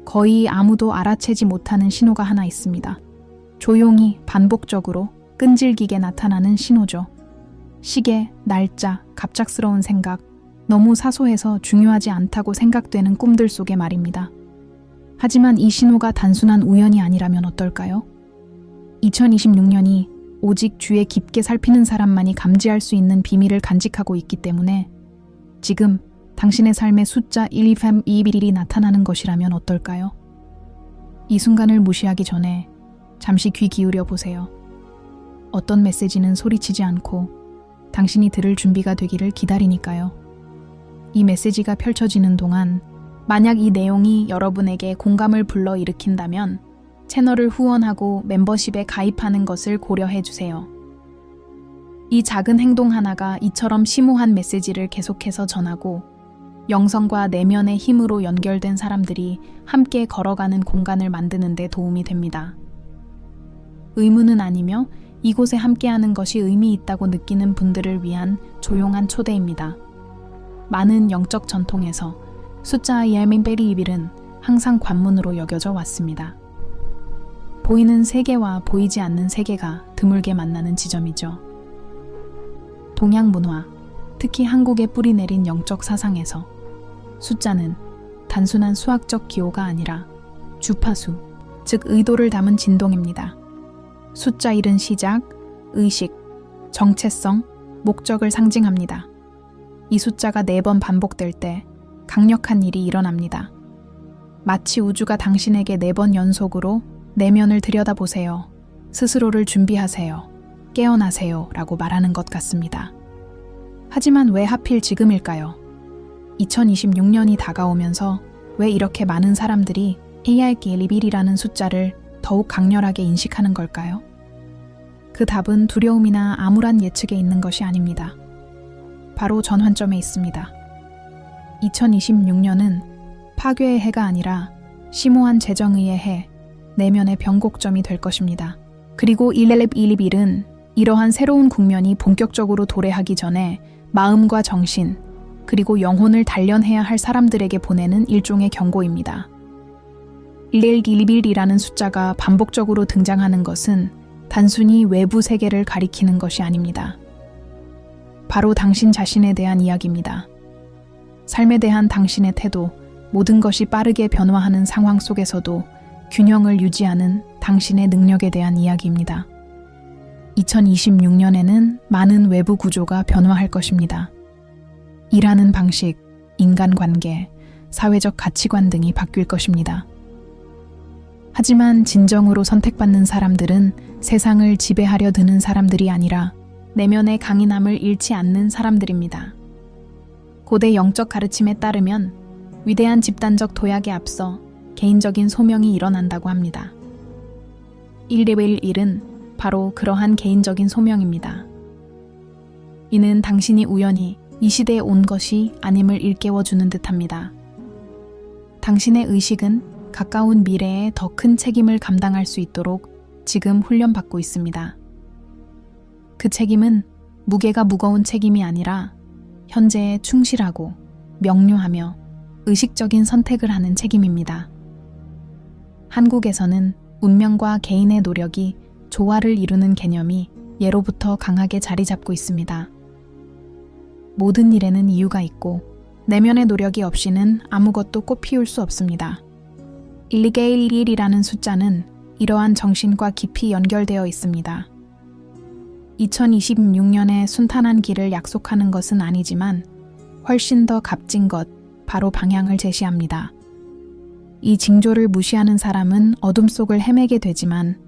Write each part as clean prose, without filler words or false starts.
거의 아무도 알아채지 못하는 신호가 하나 있습니다. 조용히 반복적으로 끈질기게 나타나는 신호죠. 시계, 날짜, 갑작스러운 생각, 너무 사소해서 중요하지 않다고 생각되는 꿈들 속의 말입니다. 하지만 이 신호가 단순한 우연이 아니라면 어떨까요? 2026년이 오직 주에 깊게 살피는 사람만이 감지할 수 있는 비밀을 간직하고 있기 때문에 지금 당신의 삶의 숫자 12321이 나타나는 것이라면 어떨까요? 이 순간을 무시하기 전에 잠시 귀 기울여 보세요. 어떤 메시지는 소리치지 않고 당신이 들을 준비가 되기를 기다리니까요. 이 메시지가 펼쳐지는 동안 만약 이 내용이 여러분에게 공감을 불러일으킨다면 채널을 후원하고 멤버십에 가입하는 것을 고려해 주세요. 이 작은 행동 하나가 이처럼 심오한 메시지를 계속해서 전하고 영성과 내면의 힘으로 연결된 사람들이 함께 걸어가는 공간을 만드는 데 도움이 됩니다. 의무는 아니며 이곳에 함께하는 것이 의미 있다고 느끼는 분들을 위한 조용한 초대입니다. 많은 영적 전통에서 숫자 121은 항상 관문으로 여겨져 왔습니다. 보이는 세계와 보이지 않는 세계가 드물게 만나는 지점이죠. 동양 문화, 특히 한국에 뿌리 내린 영적 사상에서 숫자는 단순한 수학적 기호가 아니라 주파수, 즉 의도를 담은 진동입니다. 숫자 1은 시작, 의식, 정체성, 목적을 상징합니다. 이 숫자가 4번 반복될 때 강력한 일이 일어납니다. 마치 우주가 당신에게 4번 연속으로 내면을 들여다보세요. 스스로를 준비하세요. 깨어나세요. 라고 말하는 것 같습니다. 하지만 왜 하필 지금일까요? 2026년이 다가오면서 왜 이렇게 많은 사람들이 AR1이라는 숫자를 더욱 강렬하게 인식하는 걸까요? 그 답은 두려움이나 암울한 예측에 있는 것이 아닙니다. 바로 전환점에 있습니다. 2026년은 파괴의 해가 아니라 심오한 재정의의 해, 내면의 변곡점이 될 것입니다. 그리고 111은 이러한 새로운 국면이 본격적으로 도래하기 전에 마음과 정신, 그리고 영혼을 단련해야 할 사람들에게 보내는 일종의 경고입니다. 111이라는 숫자가 반복적으로 등장하는 것은 단순히 외부 세계를 가리키는 것이 아닙니다. 바로 당신 자신에 대한 이야기입니다. 삶에 대한 당신의 태도, 모든 것이 빠르게 변화하는 상황 속에서도 균형을 유지하는 당신의 능력에 대한 이야기입니다. 2026년에는 많은 외부 구조가 변화할 것입니다. 일하는 방식, 인간관계, 사회적 가치관 등이 바뀔 것입니다. 하지만 진정으로 선택받는 사람들은 세상을 지배하려 드는 사람들이 아니라 내면의 강인함을 잃지 않는 사람들입니다. 고대 영적 가르침에 따르면 위대한 집단적 도약에 앞서 개인적인 소명이 일어난다고 합니다. 111은 바로 그러한 개인적인 소명입니다. 이는 당신이 우연히 이 시대에 온 것이 아님을 일깨워주는 듯합니다. 당신의 의식은 가까운 미래에 더 큰 책임을 감당할 수 있도록 지금 훈련받고 있습니다. 그 책임은 무게가 무거운 책임이 아니라 현재에 충실하고 명료하며 의식적인 선택을 하는 책임입니다. 한국에서는 운명과 개인의 노력이 조화를 이루는 개념이 예로부터 강하게 자리 잡고 있습니다. 모든 일에는 이유가 있고 내면의 노력이 없이는 아무것도 꽃피울 수 없습니다. 121이라는 숫자는 이러한 정신과 깊이 연결되어 있습니다. 2026년의 순탄한 길을 약속하는 것은 아니지만 훨씬 더 값진 것, 바로 방향을 제시합니다. 이 징조를 무시하는 사람은 어둠 속을 헤매게 되지만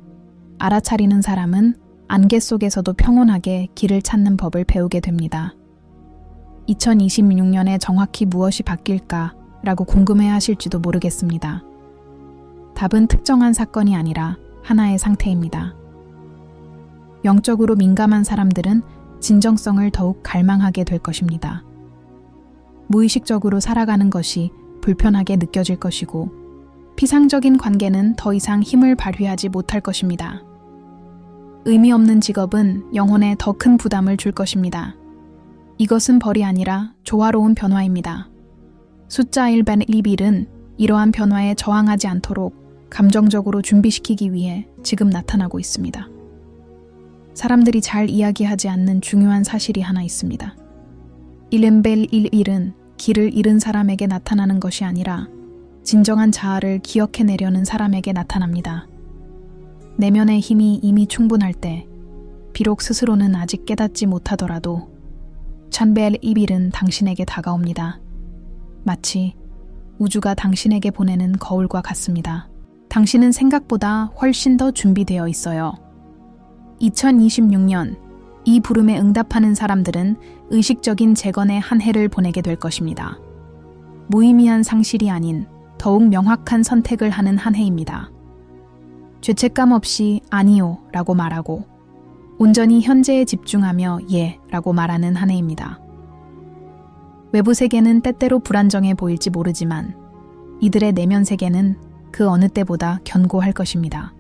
알아차리는 사람은 안개 속에서도 평온하게 길을 찾는 법을 배우게 됩니다. 2026년에 정확히 무엇이 바뀔까라고 궁금해 하실지도 모르겠습니다. 답은 특정한 사건이 아니라 하나의 상태입니다. 영적으로 민감한 사람들은 진정성을 더욱 갈망하게 될 것입니다. 무의식적으로 살아가는 것이 불편하게 느껴질 것이고 피상적인 관계는 더 이상 힘을 발휘하지 못할 것입니다. 의미 없는 직업은 영혼에 더 큰 부담을 줄 것입니다. 이것은 벌이 아니라 조화로운 변화입니다. 숫자 111은 이러한 변화에 저항하지 않도록 감정적으로 준비시키기 위해 지금 나타나고 있습니다. 사람들이 잘 이야기하지 않는 중요한 사실이 하나 있습니다. 일렘벨 11은 길을 잃은 사람에게 나타나는 것이 아니라 진정한 자아를 기억해내려는 사람에게 나타납니다. 내면의 힘이 이미 충분할 때 비록 스스로는 아직 깨닫지 못하더라도 찬벨 11은 당신에게 다가옵니다. 마치 우주가 당신에게 보내는 거울과 같습니다. 당신은 생각보다 훨씬 더 준비되어 있어요. 2026년 이 부름에 응답하는 사람들은 의식적인 재건의 한 해를 보내게 될 것입니다. 무의미한 상실이 아닌 더욱 명확한 선택을 하는 한 해입니다. 죄책감 없이 아니요 라고 말하고 온전히 현재에 집중하며 예 라고 말하는 한 해입니다. 외부 세계는 때때로 불안정해 보일지 모르지만 이들의 내면 세계는 그 어느 때보다 견고할 것입니다.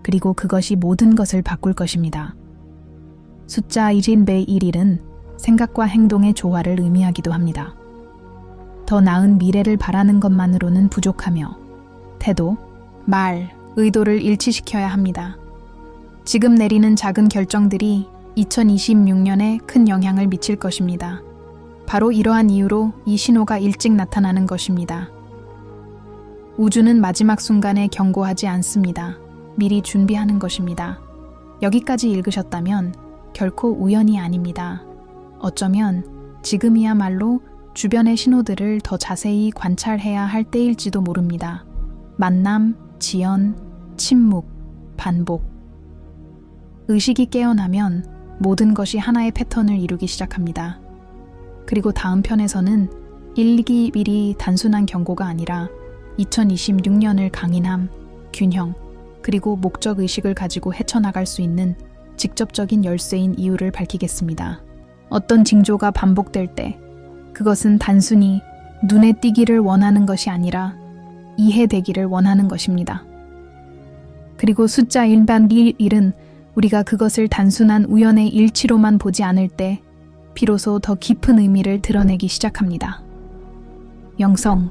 그리고 그것이 모든 것을 바꿀 것입니다. 숫자 1인 1일은 생각과 행동의 조화를 의미하기도 합니다. 더 나은 미래를 바라는 것만으로는 부족하며 태도, 말, 의도를 일치시켜야 합니다. 지금 내리는 작은 결정들이 2026년에 큰 영향을 미칠 것입니다. 바로 이러한 이유로 이 신호가 일찍 나타나는 것입니다. 우주는 마지막 순간에 경고하지 않습니다. 미리 준비하는 것입니다. 여기까지 읽으셨다면 결코 우연이 아닙니다. 어쩌면 지금이야말로 주변의 신호들을 더 자세히 관찰해야 할 때일지도 모릅니다. 만남, 지연, 침묵, 반복. 의식이 깨어나면 모든 것이 하나의 패턴을 이루기 시작합니다. 그리고 다음 편에서는 일기일이 단순한 경고가 아니라 2026년을 강인함, 균형, 그리고 목적의식을 가지고 헤쳐나갈 수 있는 직접적인 열쇠인 이유를 밝히겠습니다. 어떤 징조가 반복될 때 그것은 단순히 눈에 띄기를 원하는 것이 아니라 이해되기를 원하는 것입니다. 그리고 숫자 1은 우리가 그것을 단순한 우연의 일치로만 보지 않을 때 비로소 더 깊은 의미를 드러내기 시작합니다. 영성,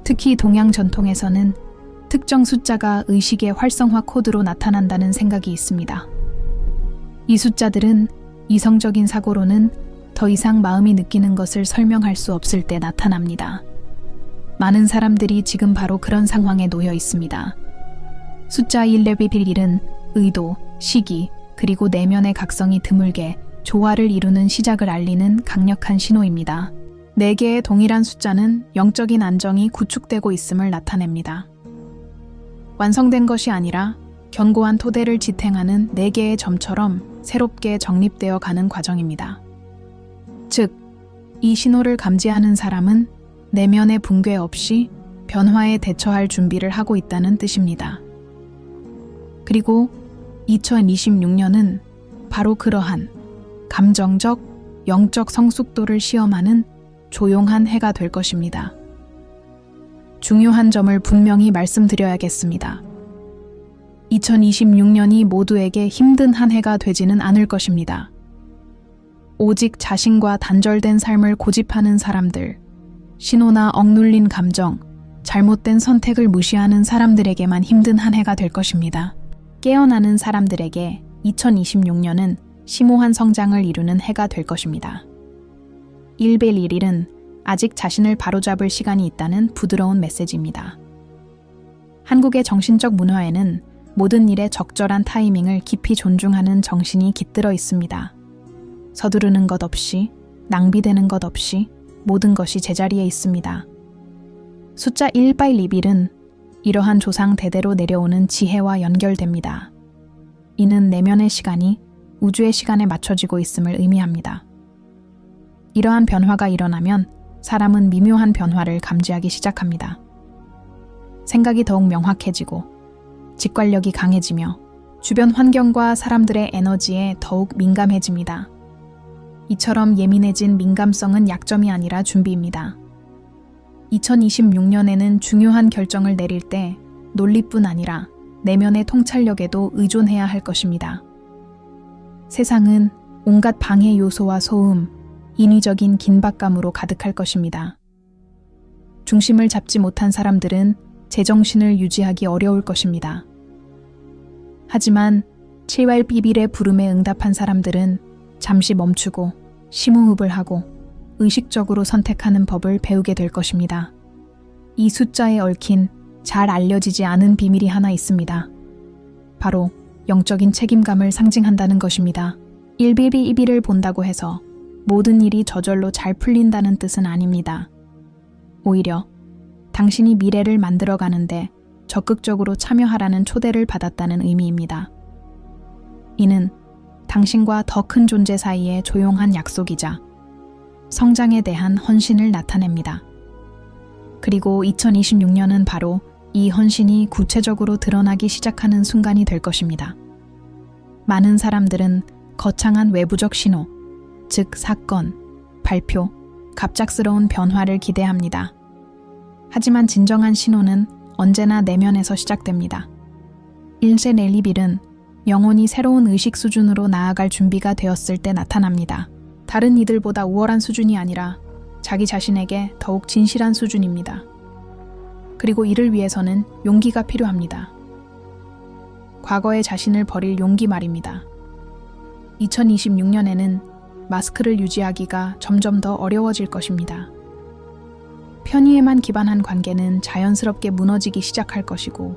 특히 동양 전통에서는 특정 숫자가 의식의 활성화 코드로 나타난다는 생각이 있습니다. 이 숫자들은 이성적인 사고로는 더 이상 마음이 느끼는 것을 설명할 수 없을 때 나타납니다. 많은 사람들이 지금 바로 그런 상황에 놓여 있습니다. 숫자 1은 의도, 시기, 그리고 내면의 각성이 드물게 조화를 이루는 시작을 알리는 강력한 신호입니다. 4개의 동일한 숫자는 영적인 안정이 구축되고 있음을 나타냅니다. 완성된 것이 아니라 견고한 토대를 지탱하는 4개의 점처럼 새롭게 정립되어 가는 과정입니다. 즉, 이 신호를 감지하는 사람은 내면의 붕괴 없이 변화에 대처할 준비를 하고 있다는 뜻입니다. 그리고 2026년은 바로 그러한 감정적, 영적 성숙도를 시험하는 조용한 해가 될 것입니다. 중요한 점을 분명히 말씀드려야겠습니다. 2026년이 모두에게 힘든 한 해가 되지는 않을 것입니다. 오직 자신과 단절된 삶을 고집하는 사람들, 신호나 억눌린 감정, 잘못된 선택을 무시하는 사람들에게만 힘든 한 해가 될 것입니다. 깨어나는 사람들에게 2026년은 심오한 성장을 이루는 해가 될 것입니다. 1은 아직 자신을 바로잡을 시간이 있다는 부드러운 메시지입니다. 한국의 정신적 문화에는 모든 일의 적절한 타이밍을 깊이 존중하는 정신이 깃들어 있습니다. 서두르는 것 없이, 낭비되는 것 없이 모든 것이 제자리에 있습니다. 숫자 1/2은 이러한 조상 대대로 내려오는 지혜와 연결됩니다. 이는 내면의 시간이 우주의 시간에 맞춰지고 있음을 의미합니다. 이러한 변화가 일어나면 사람은 미묘한 변화를 감지하기 시작합니다. 생각이 더욱 명확해지고 직관력이 강해지며 주변 환경과 사람들의 에너지에 더욱 민감해집니다. 이처럼 예민해진 민감성은 약점이 아니라 준비입니다. 2026년에는 중요한 결정을 내릴 때 논리뿐 아니라 내면의 통찰력에도 의존해야 할 것입니다. 세상은 온갖 방해 요소와 소음, 인위적인 긴박감으로 가득할 것입니다. 중심을 잡지 못한 사람들은 제정신을 유지하기 어려울 것입니다. 하지만 7월 비빌의 부름에 응답한 사람들은 잠시 멈추고 심호흡을 하고 의식적으로 선택하는 법을 배우게 될 것입니다. 이 숫자에 얽힌 잘 알려지지 않은 비밀이 하나 있습니다. 바로 영적인 책임감을 상징한다는 것입니다. 1빌이 2빌을 본다고 해서 모든 일이 저절로 잘 풀린다는 뜻은 아닙니다. 오히려 당신이 미래를 만들어가는데 적극적으로 참여하라는 초대를 받았다는 의미입니다. 이는 당신과 더 큰 존재 사이의 조용한 약속이자 성장에 대한 헌신을 나타냅니다. 그리고 2026년은 바로 이 헌신이 구체적으로 드러나기 시작하는 순간이 될 것입니다. 많은 사람들은 거창한 외부적 신호, 즉 사건, 발표, 갑작스러운 변화를 기대합니다. 하지만 진정한 신호는 언제나 내면에서 시작됩니다. 1세 넬리빌은 영혼이 새로운 의식 수준으로 나아갈 준비가 되었을 때 나타납니다. 다른 이들보다 우월한 수준이 아니라 자기 자신에게 더욱 진실한 수준입니다. 그리고 이를 위해서는 용기가 필요합니다. 과거의 자신을 버릴 용기 말입니다. 2026년에는 마스크를 유지하기가 점점 더 어려워질 것입니다. 편의에만 기반한 관계는 자연스럽게 무너지기 시작할 것이고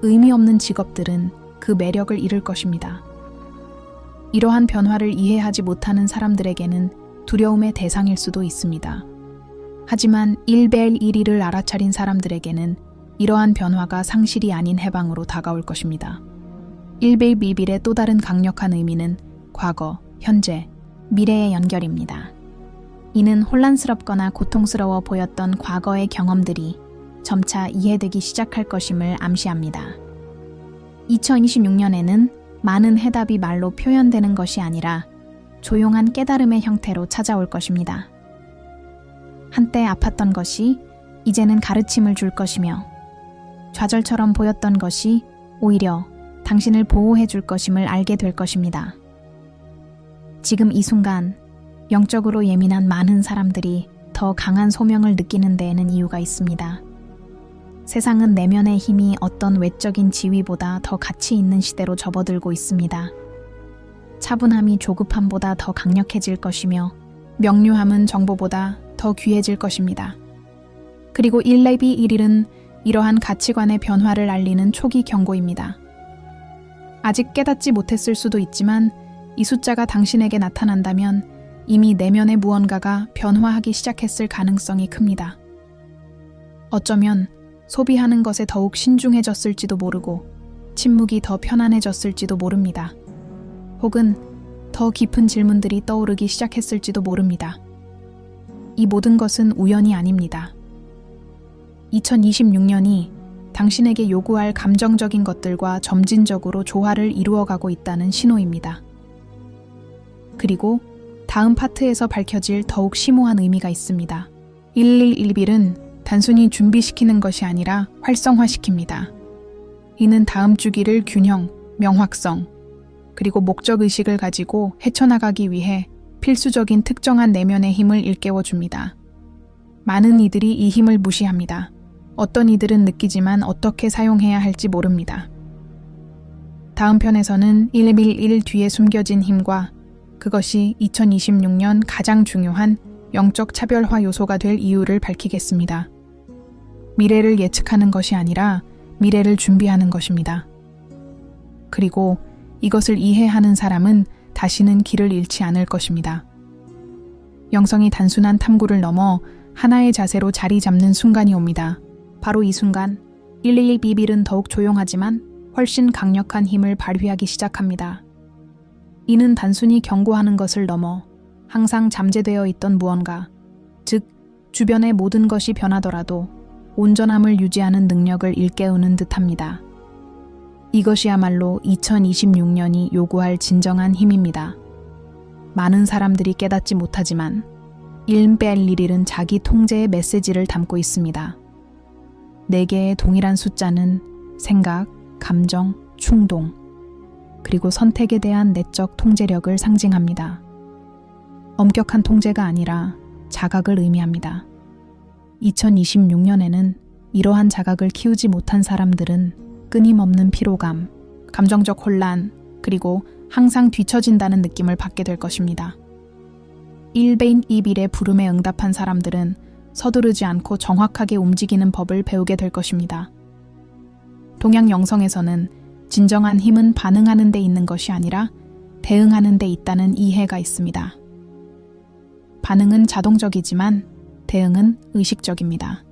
의미 없는 직업들은 그 매력을 잃을 것입니다. 이러한 변화를 이해하지 못하는 사람들에게는 두려움의 대상일 수도 있습니다. 하지만 1벨 1위를 알아차린 사람들에게는 이러한 변화가 상실이 아닌 해방으로 다가올 것입니다. 1벨 비빌의 또 다른 강력한 의미는 과거, 현재, 미래의 연결입니다. 이는 혼란스럽거나 고통스러워 보였던 과거의 경험들이 점차 이해되기 시작할 것임을 암시합니다. 2026년에는 많은 해답이 말로 표현되는 것이 아니라 조용한 깨달음의 형태로 찾아올 것입니다. 한때 아팠던 것이 이제는 가르침을 줄 것이며 좌절처럼 보였던 것이 오히려 당신을 보호해 줄 것임을 알게 될 것입니다. 지금 이 순간 영적으로 예민한 많은 사람들이 더 강한 소명을 느끼는 데에는 이유가 있습니다. 세상은 내면의 힘이 어떤 외적인 지위보다 더 가치 있는 시대로 접어들고 있습니다. 차분함이 조급함보다 더 강력해질 것이며 명료함은 정보보다 더 귀해질 것입니다. 그리고 1레비 1일은 이러한 가치관의 변화를 알리는 초기 경고입니다. 아직 깨닫지 못했을 수도 있지만 이 숫자가 당신에게 나타난다면 이미 내면의 무언가가 변화하기 시작했을 가능성이 큽니다. 어쩌면 소비하는 것에 더욱 신중해졌을지도 모르고 침묵이 더 편안해졌을지도 모릅니다. 혹은 더 깊은 질문들이 떠오르기 시작했을지도 모릅니다. 이 모든 것은 우연이 아닙니다. 2026년이 당신에게 요구할 감정적인 것들과 점진적으로 조화를 이루어가고 있다는 신호입니다. 그리고 다음 파트에서 밝혀질 더욱 심오한 의미가 있습니다. 111빌은 단순히 준비시키는 것이 아니라 활성화시킵니다. 이는 다음 주기를 균형, 명확성, 그리고 목적의식을 가지고 헤쳐나가기 위해 필수적인 특정한 내면의 힘을 일깨워줍니다. 많은 이들이 이 힘을 무시합니다. 어떤 이들은 느끼지만 어떻게 사용해야 할지 모릅니다. 다음 편에서는 111 뒤에 숨겨진 힘과 그것이 2026년 가장 중요한 영적 차별화 요소가 될 이유를 밝히겠습니다. 미래를 예측하는 것이 아니라 미래를 준비하는 것입니다. 그리고 이것을 이해하는 사람은 다시는 길을 잃지 않을 것입니다. 영성이 단순한 탐구를 넘어 하나의 자세로 자리 잡는 순간이 옵니다. 바로 이 순간 111 비빌은 더욱 조용하지만 훨씬 강력한 힘을 발휘하기 시작합니다. 이는 단순히 경고하는 것을 넘어 항상 잠재되어 있던 무언가, 즉 주변의 모든 것이 변하더라도 온전함을 유지하는 능력을 일깨우는 듯합니다. 이것이야말로 2026년이 요구할 진정한 힘입니다. 많은 사람들이 깨닫지 못하지만 111은 자기 통제의 메시지를 담고 있습니다. 4개의 동일한 숫자는 생각, 감정, 충동, 그리고 선택에 대한 내적 통제력을 상징합니다. 엄격한 통제가 아니라 자각을 의미합니다. 2026년에는 이러한 자각을 키우지 못한 사람들은 끊임없는 피로감, 감정적 혼란, 그리고 항상 뒤처진다는 느낌을 받게 될 것입니다. 1배인 2빌의 부름에 응답한 사람들은 서두르지 않고 정확하게 움직이는 법을 배우게 될 것입니다. 동양 영성에서는 진정한 힘은 반응하는 데 있는 것이 아니라 대응하는 데 있다는 이해가 있습니다. 반응은 자동적이지만 대응은 의식적입니다.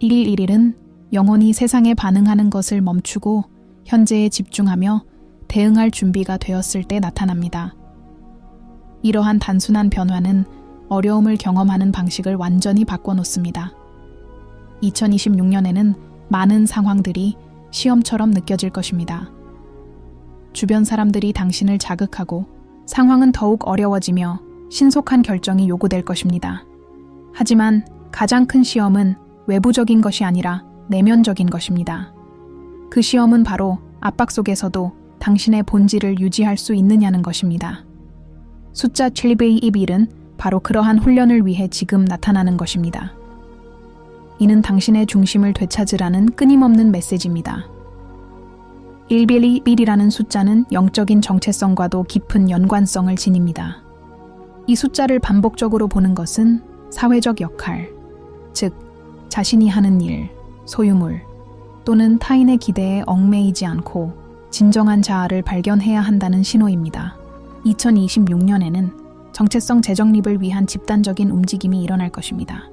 111은 영혼이 세상에 반응하는 것을 멈추고 현재에 집중하며 대응할 준비가 되었을 때 나타납니다. 이러한 단순한 변화는 어려움을 경험하는 방식을 완전히 바꿔놓습니다. 2026년에는 많은 상황들이 시험처럼 느껴질 것입니다. 주변 사람들이 당신을 자극하고 상황은 더욱 어려워지며 신속한 결정이 요구될 것입니다. 하지만 가장 큰 시험은 외부적인 것이 아니라 내면적인 것입니다. 그 시험은 바로 압박 속에서도 당신의 본질을 유지할 수 있느냐는 것입니다. 숫자 721은 바로 그러한 훈련을 위해 지금 나타나는 것입니다. 이는 당신의 중심을 되찾으라는 끊임없는 메시지입니다. 111이라는 숫자는 영적인 정체성과도 깊은 연관성을 지닙니다. 이 숫자를 반복적으로 보는 것은 사회적 역할, 즉 자신이 하는 일, 소유물 또는 타인의 기대에 얽매이지 않고 진정한 자아를 발견해야 한다는 신호입니다. 2026년에는 정체성 재정립을 위한 집단적인 움직임이 일어날 것입니다.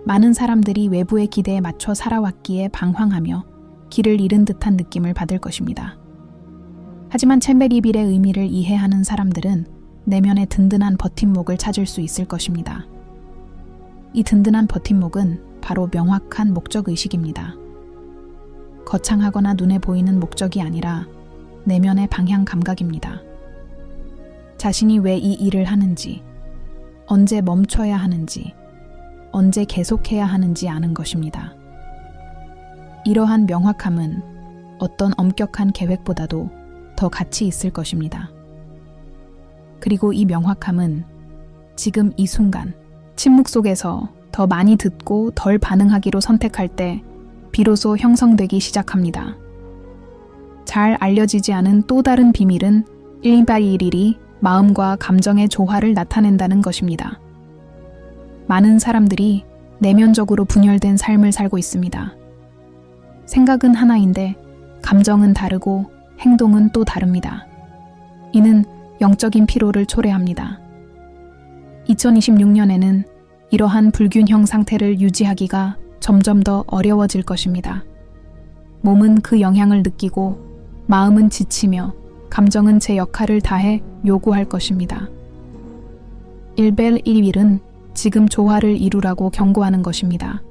많은 사람들이 외부의 기대에 맞춰 살아왔기에 방황하며 길을 잃은 듯한 느낌을 받을 것입니다. 하지만 챔베리빌의 의미를 이해하는 사람들은 내면의 든든한 버팀목을 찾을 수 있을 것입니다. 이 든든한 버팀목은 바로 명확한 목적의식입니다. 거창하거나 눈에 보이는 목적이 아니라 내면의 방향 감각입니다. 자신이 왜 이 일을 하는지, 언제 멈춰야 하는지, 언제 계속해야 하는지 아는 것입니다. 이러한 명확함은 어떤 엄격한 계획보다도 더 가치 있을 것입니다. 그리고 이 명확함은 지금 이 순간, 침묵 속에서 더 많이 듣고 덜 반응하기로 선택할 때 비로소 형성되기 시작합니다. 잘 알려지지 않은 또 다른 비밀은 121이 마음과 감정의 조화를 나타낸다는 것입니다. 많은 사람들이 내면적으로 분열된 삶을 살고 있습니다. 생각은 하나인데 감정은 다르고 행동은 또 다릅니다. 이는 영적인 피로를 초래합니다. 2026년에는 이러한 불균형 상태를 유지하기가 점점 더 어려워질 것입니다. 몸은 그 영향을 느끼고 마음은 지치며 감정은 제 역할을 다해 요구할 것입니다. 111은 지금 조화를 이루라고 경고하는 것입니다.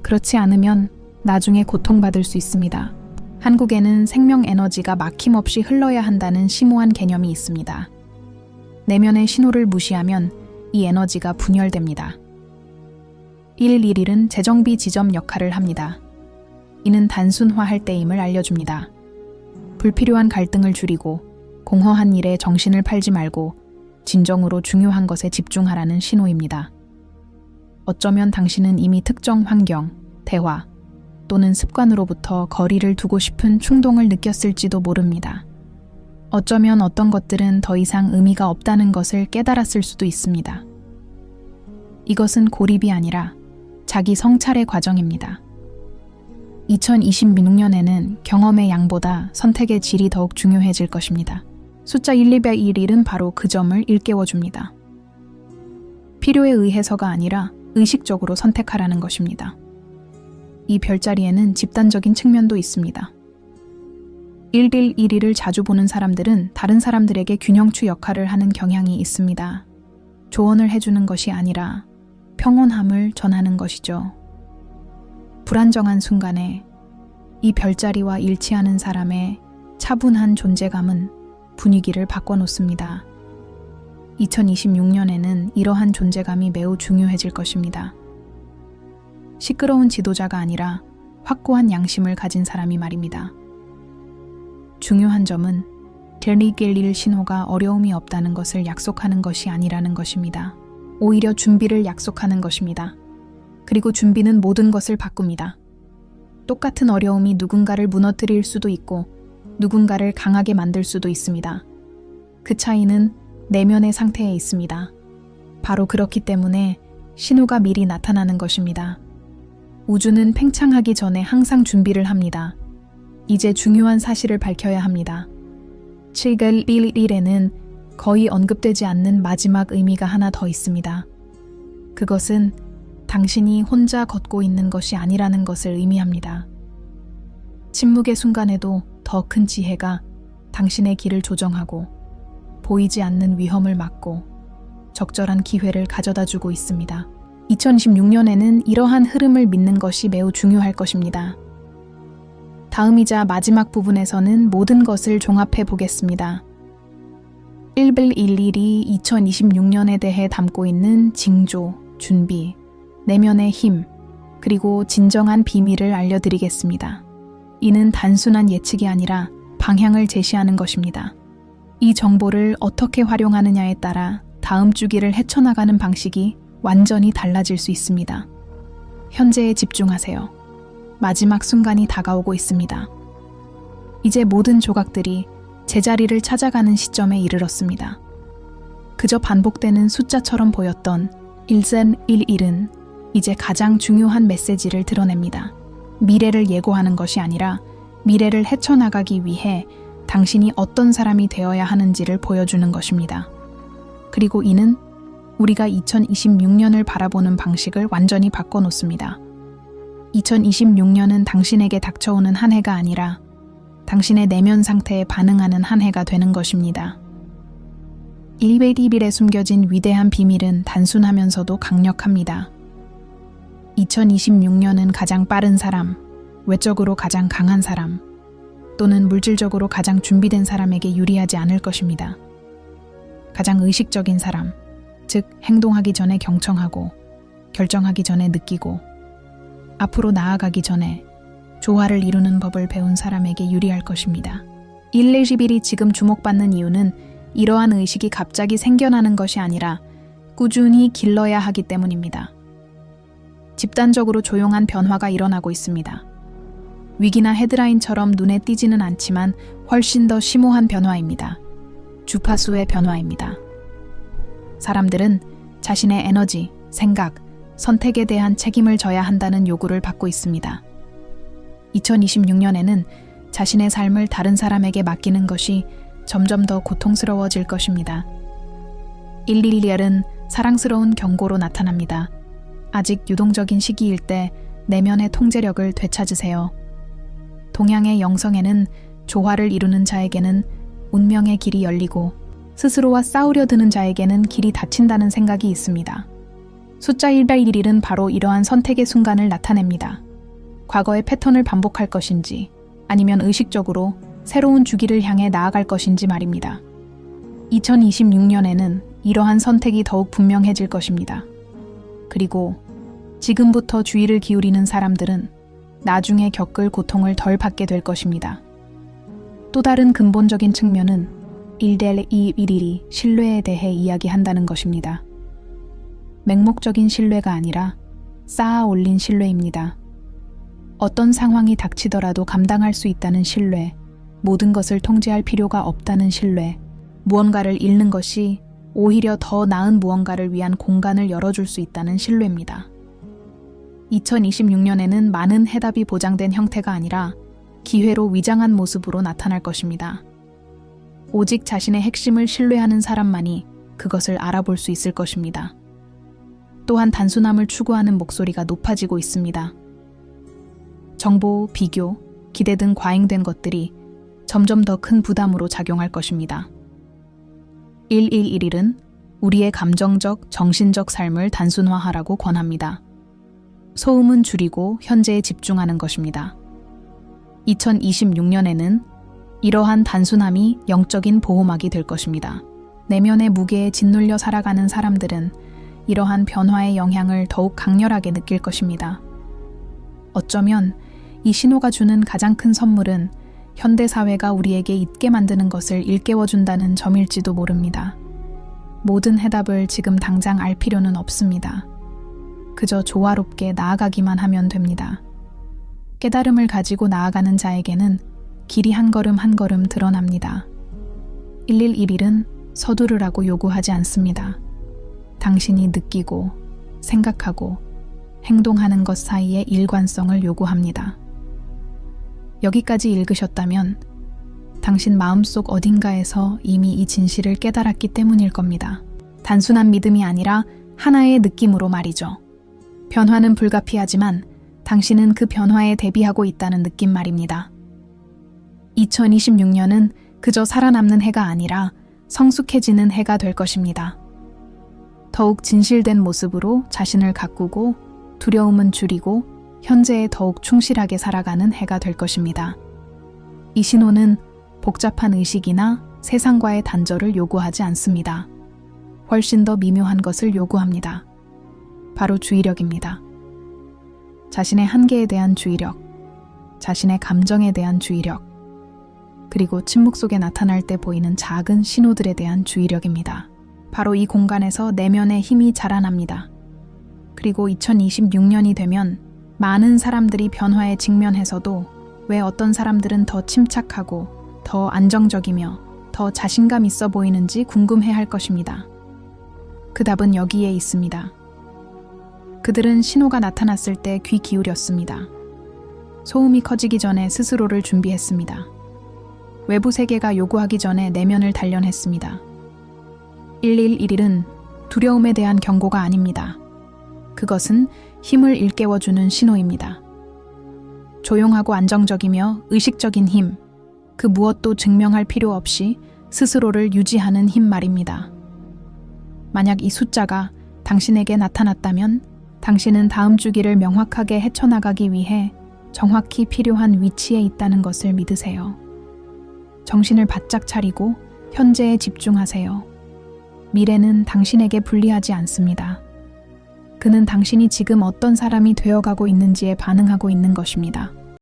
그렇지 않으면 나중에 고통받을 수 있습니다. 한국에는 생명 에너지가 막힘없이 흘러야 한다는 심오한 개념이 있습니다. 내면의 신호를 무시하면 이 에너지가 분열됩니다. 111은 재정비 지점 역할을 합니다. 이는 단순화할 때임을 알려줍니다. 불필요한 갈등을 줄이고 공허한 일에 정신을 팔지 말고 진정으로 중요한 것에 집중하라는 신호입니다. 어쩌면 당신은 이미 특정 환경, 대화 또는 습관으로부터 거리를 두고 싶은 충동을 느꼈을지도 모릅니다. 어쩌면 어떤 것들은 더 이상 의미가 없다는 것을 깨달았을 수도 있습니다. 이것은 고립이 아니라 자기 성찰의 과정입니다. 2026년에는 경험의 양보다 선택의 질이 더욱 중요해질 것입니다. 숫자 121은 바로 그 점을 일깨워줍니다. 필요에 의해서가 아니라 의식적으로 선택하라는 것입니다. 이 별자리에는 집단적인 측면도 있습니다. 111을 자주 보는 사람들은 다른 사람들에게 균형추 역할을 하는 경향이 있습니다. 조언을 해주는 것이 아니라 평온함을 전하는 것이죠. 불안정한 순간에 이 별자리와 일치하는 사람의 차분한 존재감은 분위기를 바꿔놓습니다. 2026년에는 이러한 존재감이 매우 중요해질 것입니다. 시끄러운 지도자가 아니라 확고한 양심을 가진 사람이 말입니다. 중요한 점은 델리겔릴 신호가 어려움이 없다는 것을 약속하는 것이 아니라는 것입니다. 오히려 준비를 약속하는 것입니다. 그리고 준비는 모든 것을 바꿉니다. 똑같은 어려움이 누군가를 무너뜨릴 수도 있고 누군가를 강하게 만들 수도 있습니다. 그 차이는 내면의 상태에 있습니다. 바로 그렇기 때문에 신호가 미리 나타나는 것입니다. 우주는 팽창하기 전에 항상 준비를 합니다. 이제 중요한 사실을 밝혀야 합니다. 7일1에는 거의 언급되지 않는 마지막 의미가 하나 더 있습니다. 그것은 당신이 혼자 걷고 있는 것이 아니라는 것을 의미합니다. 침묵의 순간에도 더 큰 지혜가 당신의 길을 조정하고 보이지 않는 위험을 막고 적절한 기회를 가져다 주고 있습니다. 2026년에는 이러한 흐름을 믿는 것이 매우 중요할 것입니다. 다음이자 마지막 부분에서는 모든 것을 종합해 보겠습니다. 111이 2026년에 대해 담고 있는 징조, 준비, 내면의 힘, 그리고 진정한 비밀을 알려드리겠습니다. 이는 단순한 예측이 아니라 방향을 제시하는 것입니다. 이 정보를 어떻게 활용하느냐에 따라 다음 주기를 헤쳐나가는 방식이 완전히 달라질 수 있습니다. 현재에 집중하세요. 마지막 순간이 다가오고 있습니다. 이제 모든 조각들이 제자리를 찾아가는 시점에 이르렀습니다. 그저 반복되는 숫자처럼 보였던 111은 이제 가장 중요한 메시지를 드러냅니다. 미래를 예고하는 것이 아니라 미래를 헤쳐나가기 위해 당신이 어떤 사람이 되어야 하는지를 보여주는 것입니다. 그리고 이는 우리가 2026년을 바라보는 방식을 완전히 바꿔놓습니다. 2026년은 당신에게 닥쳐오는 한 해가 아니라 당신의 내면 상태에 반응하는 한 해가 되는 것입니다. 111에 숨겨진 위대한 비밀은 단순하면서도 강력합니다. 2026년은 가장 빠른 사람, 외적으로 가장 강한 사람, 또는 물질적으로 가장 준비된 사람에게 유리하지 않을 것입니다. 가장 의식적인 사람, 즉 행동하기 전에 경청하고 결정하기 전에 느끼고 앞으로 나아가기 전에 조화를 이루는 법을 배운 사람에게 유리할 것입니다. 111이 지금 주목받는 이유는 이러한 의식이 갑자기 생겨나는 것이 아니라 꾸준히 길러야 하기 때문입니다. 집단적으로 조용한 변화가 일어나고 있습니다. 위기나 헤드라인처럼 눈에 띄지는 않지만 훨씬 더 심오한 변화입니다. 주파수의 변화입니다. 사람들은 자신의 에너지, 생각, 선택에 대한 책임을 져야 한다는 요구를 받고 있습니다. 2026년에는 자신의 삶을 다른 사람에게 맡기는 것이 점점 더 고통스러워질 것입니다. 111은 사랑스러운 경고로 나타납니다. 아직 유동적인 시기일 때 내면의 통제력을 되찾으세요. 동양의 영성에는 조화를 이루는 자에게는 운명의 길이 열리고 스스로와 싸우려 드는 자에게는 길이 닫힌다는 생각이 있습니다. 숫자 111은 바로 이러한 선택의 순간을 나타냅니다. 과거의 패턴을 반복할 것인지 아니면 의식적으로 새로운 주기를 향해 나아갈 것인지 말입니다. 2026년에는 이러한 선택이 더욱 분명해질 것입니다. 그리고 지금부터 주의를 기울이는 사람들은 나중에 겪을 고통을 덜 받게 될 것입니다. 또 다른 근본적인 측면은 111이 신뢰에 대해 이야기한다는 것입니다. 맹목적인 신뢰가 아니라 쌓아 올린 신뢰입니다. 어떤 상황이 닥치더라도 감당할 수 있다는 신뢰, 모든 것을 통제할 필요가 없다는 신뢰, 무언가를 잃는 것이 오히려 더 나은 무언가를 위한 공간을 열어줄 수 있다는 신뢰입니다. 2026년에는 많은 해답이 보장된 형태가 아니라 기회로 위장한 모습으로 나타날 것입니다. 오직 자신의 핵심을 신뢰하는 사람만이 그것을 알아볼 수 있을 것입니다. 또한 단순함을 추구하는 목소리가 높아지고 있습니다. 정보, 비교, 기대 등 과잉된 것들이 점점 더 큰 부담으로 작용할 것입니다. 111은 우리의 감정적, 정신적 삶을 단순화하라고 권합니다. 소음은 줄이고 현재에 집중하는 것입니다. 2026년에는 이러한 단순함이 영적인 보호막이 될 것입니다. 내면의 무게에 짓눌려 살아가는 사람들은 이러한 변화의 영향을 더욱 강렬하게 느낄 것입니다. 어쩌면 이 신호가 주는 가장 큰 선물은 현대 사회가 우리에게 잊게 만드는 것을 일깨워준다는 점일지도 모릅니다. 모든 해답을 지금 당장 알 필요는 없습니다. 그저 조화롭게 나아가기만 하면 됩니다. 깨달음을 가지고 나아가는 자에게는 길이 한 걸음 한 걸음 드러납니다. 111은 서두르라고 요구하지 않습니다. 당신이 느끼고 생각하고 행동하는 것 사이의 일관성을 요구합니다. 여기까지 읽으셨다면 당신 마음속 어딘가에서 이미 이 진실을 깨달았기 때문일 겁니다. 단순한 믿음이 아니라 하나의 느낌으로 말이죠. 변화는 불가피하지만 당신은 그 변화에 대비하고 있다는 느낌 말입니다. 2026년은 그저 살아남는 해가 아니라 성숙해지는 해가 될 것입니다. 더욱 진실된 모습으로 자신을 가꾸고 두려움은 줄이고 현재에 더욱 충실하게 살아가는 해가 될 것입니다. 이 신호는 복잡한 의식이나 세상과의 단절을 요구하지 않습니다. 훨씬 더 미묘한 것을 요구합니다. 바로 주의력입니다. 자신의 한계에 대한 주의력, 자신의 감정에 대한 주의력, 그리고 침묵 속에 나타날 때 보이는 작은 신호들에 대한 주의력입니다. 바로 이 공간에서 내면의 힘이 자라납니다. 그리고 2026년이 되면 많은 사람들이 변화에 직면해서도 왜 어떤 사람들은 더 침착하고 더 안정적이며 더 자신감 있어 보이는지 궁금해할 것입니다. 그 답은 여기에 있습니다. 그들은 신호가 나타났을 때 귀 기울였습니다. 소음이 커지기 전에 스스로를 준비했습니다. 외부 세계가 요구하기 전에 내면을 단련했습니다. 111은 두려움에 대한 경고가 아닙니다. 그것은 힘을 일깨워주는 신호입니다. 조용하고 안정적이며 의식적인 힘, 그 무엇도 증명할 필요 없이 스스로를 유지하는 힘 말입니다. 만약 이 숫자가 당신에게 나타났다면 당신은 다음 주기를 명확하게 헤쳐나가기 위해 정확히 필요한 위치에 있다는 것을 믿으세요. 정신을 바짝 차리고 현재에 집중하세요. 미래는 당신에게 불리하지 않습니다. 그는 당신이 지금 어떤 사람이 되어가고 있는지에 반응하고 있는 것입니다.